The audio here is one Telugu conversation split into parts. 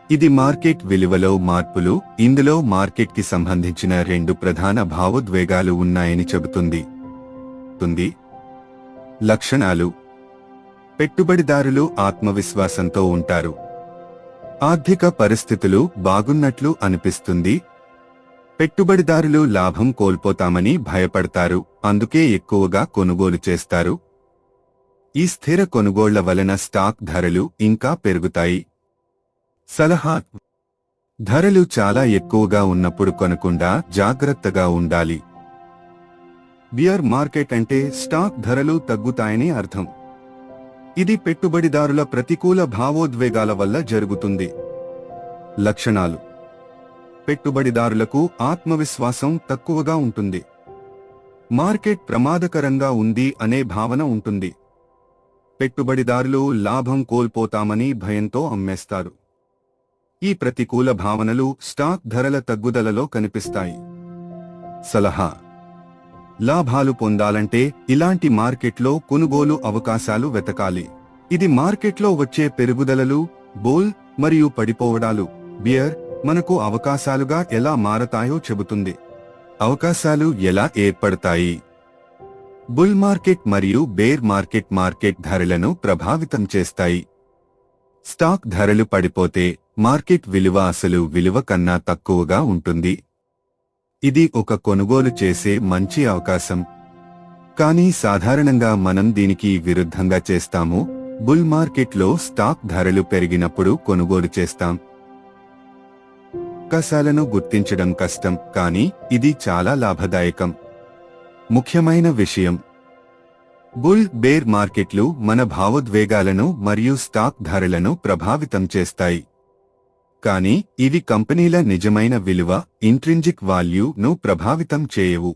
ఇది మార్కెట్ విలువలో మార్పులు. ఇందులో మార్కెట్కి సంబంధించిన రెండు ప్రధాన భావోద్వేగాలు ఉన్నాయని చెబుతుంది. లక్షణాలు: పెట్టుబడిదారులు ఆత్మవిశ్వాసంతో ఉంటారు. ఆర్థిక పరిస్థితులు బాగున్నట్లు అనిపిస్తుంది. పెట్టుబడిదారులు లాభం కోల్పోతామని భయపడతారు, అందుకే ఎక్కువగా కొనుగోలు చేస్తారు. ఈ స్థిర కొనుగోళ్ల వలన స్టాక్ ధరలు ఇంకా పెరుగుతాయి. సలహా: ధరలు చాలా ఎక్కువగా ఉన్నప్పుడు కొనకుండా జాగ్రత్తగా ఉండాలి. బియర్ మార్కెట్ అంటే స్టాక్ ధరలు తగ్గుతాయని అర్థం. ఇది పెట్టుబడిదారుల ప్రతికూల భావోద్వేగాల వల్ల జరుగుతుంది. లక్షణాలు: పెట్టుబడిదారులకు ఆత్మవిశ్వాసం తక్కువగా ఉంటుంది. మార్కెట్ ప్రమాదకరంగా ఉంది అనే భావన ఉంటుంది. పెట్టుబడిదారులు లాభం కోల్పోతామని భయంతో అమ్మేస్తారు. ఈ ప్రతికూల భావనలు స్టాక్ ధరల తగ్గుదలలో కనిపిస్తాయి. సలహా: లాభాలు పొందాలంటే ఇలాంటి మార్కెట్లో కొనుగోలు అవకాశాలు వెతకాలి. ఇది మార్కెట్లో వచ్చే పెరుగుదలలు, బుల్ మరియు పడిపోవడాలు, బియర్ మనకు అవకాశాలుగా ఎలా మారతాయో చెబుతుంది. అవకాశాలు ఎలా ఏర్పడతాయి? బుల్ మార్కెట్ మరియు బేర్ మార్కెట్ మార్కెట్ ధరలను ప్రభావితం చేస్తాయి. స్టాక్ ధరలు పడిపోతే మార్కెట్ విలువ అసలు విలువ కన్నా తక్కువగా ఉంటుంది. ఇది ఒక కొనుగోలు చేసే మంచి అవకాశం. కానీ సాధారణంగా మనం దీనికి విరుద్ధంగా చేస్తాము. బుల్ మార్కెట్లో స్టాక్ ధరలు పెరిగినప్పుడు కొనుగోలు చేస్తాం. అవకాశాలను గుర్తించడం కష్టం, కానీ ఇది చాలా లాభదాయకం. ముఖ్యమైన విషయం: బుల్, బేర్ మార్కెట్లు మన భావోద్వేగాలను మరియు స్టాక్ ధరలను ప్రభావితం చేస్తాయి. కానీ ఇవి కంపెనీల నిజమైన విలువ, ఇంట్రింజిక్ వాల్యూను ప్రభావితం చేయవు.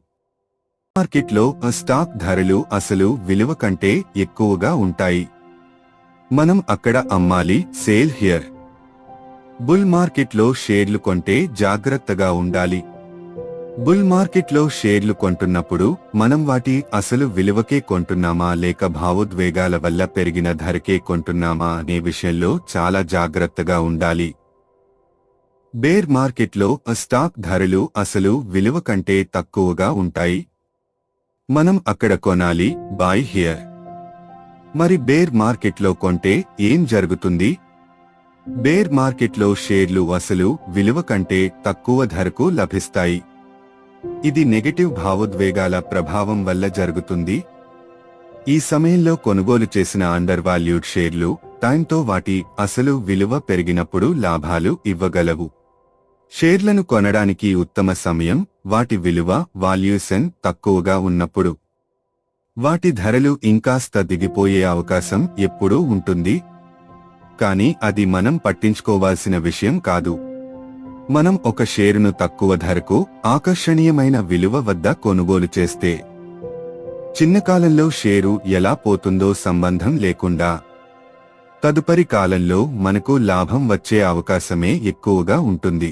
మార్కెట్లో స్టాక్ ధరలు అసలు విలువ కంటే ఎక్కువగా ఉంటాయి. మనం అక్కడ అమ్మాలి, సేల్ హియర్. బుల్ మార్కెట్లో షేర్లు కొంటే జాగ్రత్తగా ఉండాలి. బుల్ మార్కెట్లో షేర్లు కొంటున్నప్పుడు మనం వాటి అసలు విలువకే కొంటున్నామా లేక భావోద్వేగాల వల్ల పెరిగిన ధరకే కొంటున్నామా అనే విషయంలో చాలా జాగ్రత్తగా ఉండాలి. బేర్ మార్కెట్లో స్టాక్ ధరలు అసలు విలువ కంటే తక్కువగా ఉంటాయి. మనం అక్కడ కొనాలి, బాయ్ హియర్. మరి బేర్ మార్కెట్లో కొంటే ఏం జరుగుతుంది? బేర్ మార్కెట్లో షేర్లు అసలు విలువ కంటే తక్కువ ధరకు లభిస్తాయి. ఇది నెగటివ్ భావోద్వేగాల ప్రభావం వల్ల జరుగుతుంది. ఈ సమయంలో కొనుగోలు చేసిన అండర్ వాల్యూడ్ షేర్లు టైంతో వాటి అసలు విలువ పెరిగినప్పుడు లాభాలు ఇవ్వగలవు. షేర్లను కొనడానికి ఉత్తమ సమయం వాటి విలువ, వాల్యుయేషన్ తక్కువగా ఉన్నప్పుడు. వాటి ధరలు ఇంకాస్త దిగిపోయే అవకాశం ఎప్పుడూ ఉంటుంది. కానీ అది మనం పట్టించుకోవాల్సిన విషయం కాదు. మనం ఒక షేరును తక్కువ ధరకు ఆకర్షణీయమైన విలువ వద్ద కొనుగోలు చేస్తే చిన్న కాలంలో షేరు ఎలా పోతుందో సంబంధం లేకుండా తదుపరి కాలంలో మనకు లాభం వచ్చే అవకాశమే ఎక్కువగా ఉంటుంది.